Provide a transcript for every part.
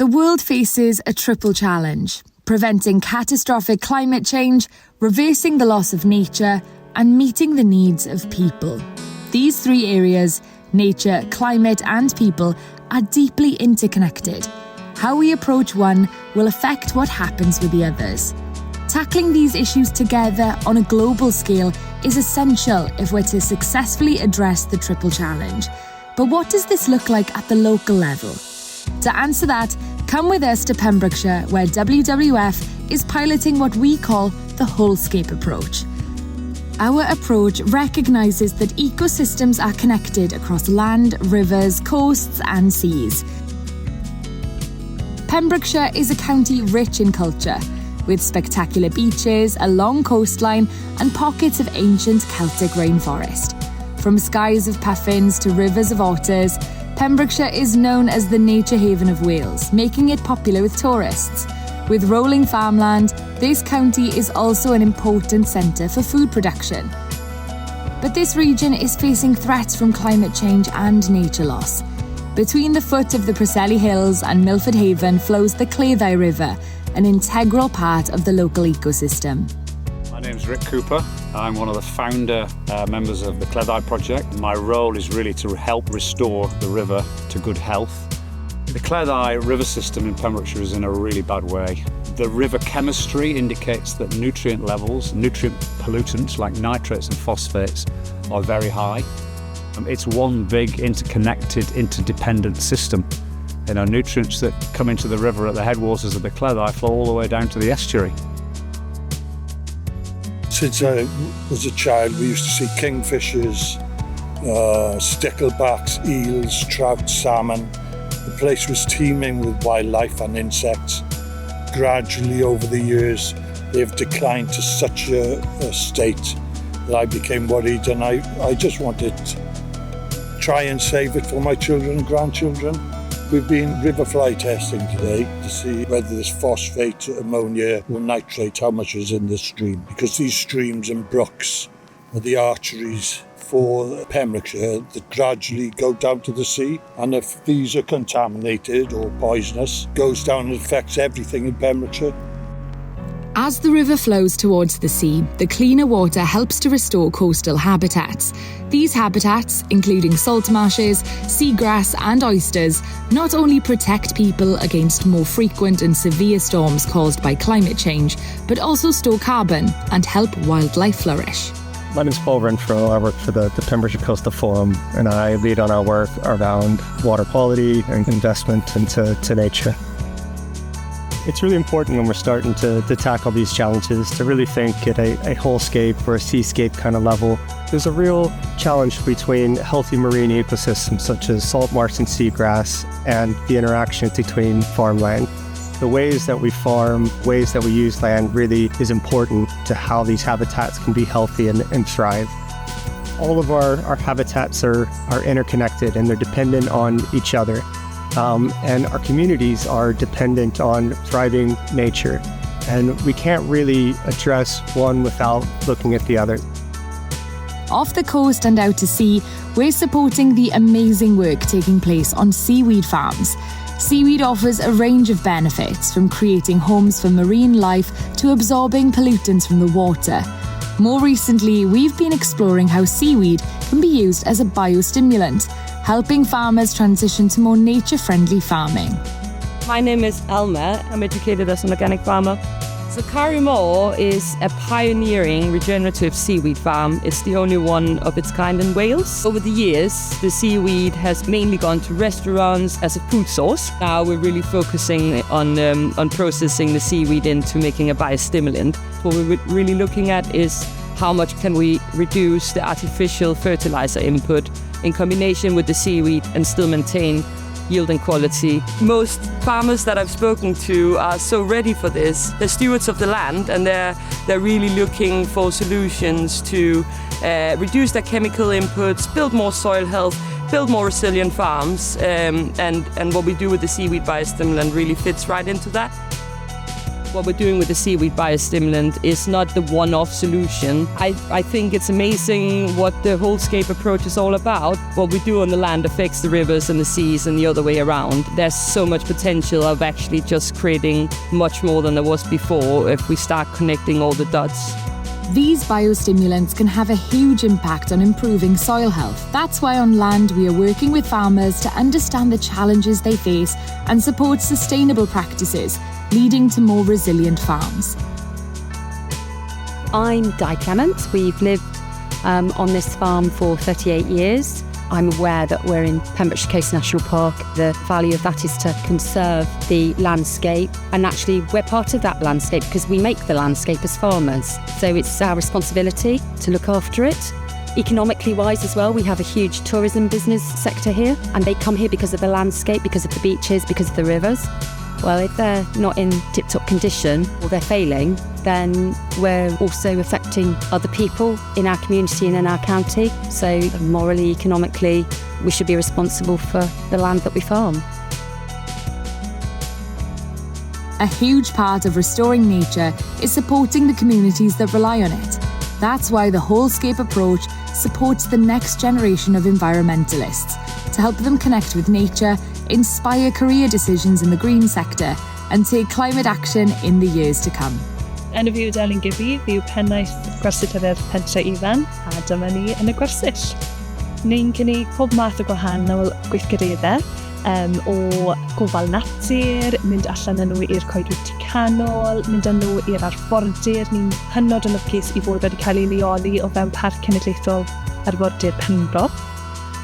The world faces a triple challenge: preventing catastrophic climate change, reversing the loss of nature, and meeting the needs of people. These three areas, nature, climate, and people, are deeply interconnected. How we approach one will affect what happens with the others. Tackling these issues together on a global scale is essential if we're to successfully address the triple challenge. But what does this look like at the local level? To answer that, come with us to Pembrokeshire, where WWF is piloting what we call the Wholescape approach. Our approach recognises that ecosystems are connected across land, rivers, coasts and seas. Pembrokeshire is a county rich in culture, with spectacular beaches, a long coastline and pockets of ancient Celtic rainforest. From skies of puffins to rivers of otters, Pembrokeshire is known as the nature haven of Wales, making it popular with tourists. With rolling farmland, this county is also an important centre for food production. But this region is facing threats from climate change and nature loss. Between the foot of the Preseli Hills and Milford Haven flows the Gyda'i River, an integral part of the local ecosystem. My name's Rick Cooper. I'm one of the founder members of the Gyda'i project. My role is really to help restore the river to good health. The Gyda'i river system in Pembrokeshire is in a really bad way. The river chemistry indicates that nutrient levels, nutrient pollutants like nitrates and phosphates are very high. It's one big interconnected, interdependent system. Nutrients that come into the river at the headwaters of the Gyda'i flow all the way down to the estuary. Since I was a child, we used to see kingfishers, sticklebacks, eels, trout, salmon. The place was teeming with wildlife and insects. Gradually over the years, they've declined to such a state that I became worried, and I just wanted to try and save it for my children and grandchildren. We've been river fly testing today to see whether there's phosphate, ammonia or nitrate, how much is in the stream. Because these streams and brooks are the arteries for Pembrokeshire that gradually go down to the sea. And if these are contaminated or poisonous, it goes down and affects everything in Pembrokeshire. As the river flows towards the sea, the cleaner water helps to restore coastal habitats. These habitats, including salt marshes, seagrass and oysters, not only protect people against more frequent and severe storms caused by climate change, but also store carbon and help wildlife flourish. My name is Benfro. I work for the Pembrokeshire Coastal Forum, and I lead on our work around water quality and investment into nature. It's really important when we're starting to tackle these challenges to really think at a wholescape or a seascape kind of level. There's a real challenge between healthy marine ecosystems such as salt marsh and seagrass and the interaction between farmland. The ways that we farm, ways that we use land really is important to how these habitats can be healthy and thrive. All of our habitats are interconnected and they're dependent on each other. And our communities are dependent on thriving nature. And we can't really address one without looking at the other. Off the coast and out to sea, we're supporting the amazing work taking place on seaweed farms. Seaweed offers a range of benefits, from creating homes for marine life to absorbing pollutants from the water. More recently, we've been exploring how seaweed can be used as a biostimulant, helping farmers transition to more nature-friendly farming. My name is Elma. I'm educated as an organic farmer. So Carrymore is a pioneering regenerative seaweed farm. It's the only one of its kind in Wales. Over the years, the seaweed has mainly gone to restaurants as a food source. Now we're really focusing on processing the seaweed into making a biostimulant. What we're really looking at is how much can we reduce the artificial fertilizer input in combination with the seaweed and still maintain yield and quality. Most farmers that I've spoken to are so ready for this. They're stewards of the land, and they're really looking for solutions to reduce their chemical inputs, build more soil health, build more resilient farms, and what we do with the seaweed biostimulant really fits right into that. What we're doing with the seaweed biostimulant is not the one-off solution. I think it's amazing what the Wholescape approach is all about. What we do on the land affects the rivers and the seas and the other way around. There's so much potential of actually just creating much more than there was before if we start connecting all the dots. These biostimulants can have a huge impact on improving soil health. That's why on land we are working with farmers to understand the challenges they face and support sustainable practices, leading to more resilient farms. I'm Di Clement. We've lived on this farm for 38 years. I'm aware that we're in Pembrokeshire Coast National Park. The value of that is to conserve the landscape, and actually we're part of that landscape because we make the landscape as farmers. So it's our responsibility to look after it. Economically wise as well, we have a huge tourism business sector here, and they come here because of the landscape, because of the beaches, because of the rivers. Well, if they're not in tip-top condition or they're failing, then we're also affecting other people in our community and in our county. So morally, economically, we should be responsible for the land that we farm. A huge part of restoring nature is supporting the communities that rely on it. That's why the Wholescape approach supports the next generation of environmentalists to help them connect with nature, inspire career decisions in the green sector, and take climate action in the years to come. Enw fi yw Delyn Gibby, fi yw pennaeth gwersylltiadau'r pentre ifan, a dyma ni yn y gwersyll. Ni'n cynnig pob math o gwahanol gweithgareddau, o gofal natur, mynd allan â nhw i'r coedwig canol, mynd â nhw i'r arfordir. Ni'n hynod yn lwcus i fod wedi cael ei leoli o fewn Parc Cenedlaethol Arfordir Benfro.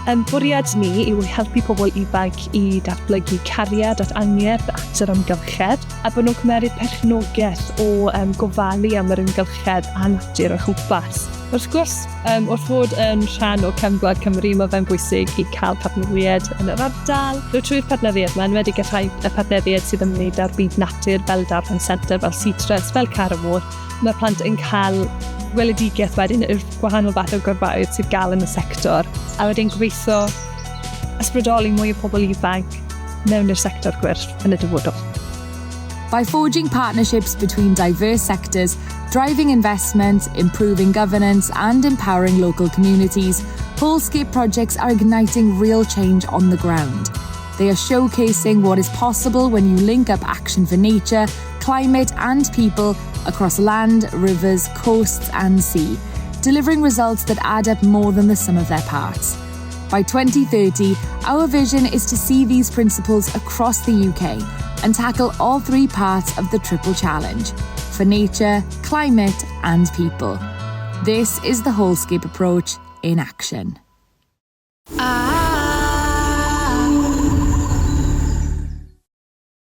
Bwriad ni yw helpu pobl ifanc i datblygu cariad at angerdd at yr amgylchedd, a bod nhw'n cymryd perchnogaeth o gofalu am yr amgylchedd a natur o chwmpas. Wrth gwrs, wrth fod yn rhan o Cefngrwm Cymru, mae fe'n bwysig i cael partneriaid yn yr ardal. Trwy'r partneriaid yma, wedi gyrhau y partneriaid sydd yn wneud ar byd natur fel darfan senter, fel citrus, fel carafôr. Mae'r plant yn cael weledigaeth wedyn yr gwahanol fath o gyrfaoedd sydd gael yn y sector, a wedyn gweithio ysbrydoli mwy o pobl ifanc mewn i'r sector gwyrth yn y dyfodol. By forging partnerships between diverse sectors, driving investment, improving governance, and empowering local communities, Wholescape projects are igniting real change on the ground. They are showcasing what is possible when you link up action for nature, climate, and people across land, rivers, coasts, and sea, delivering results that add up more than the sum of their parts. By 2030, our vision is to see these principles across the UK and tackle all three parts of the triple challenge: for nature, climate, and people. This is the Wholescape approach in action.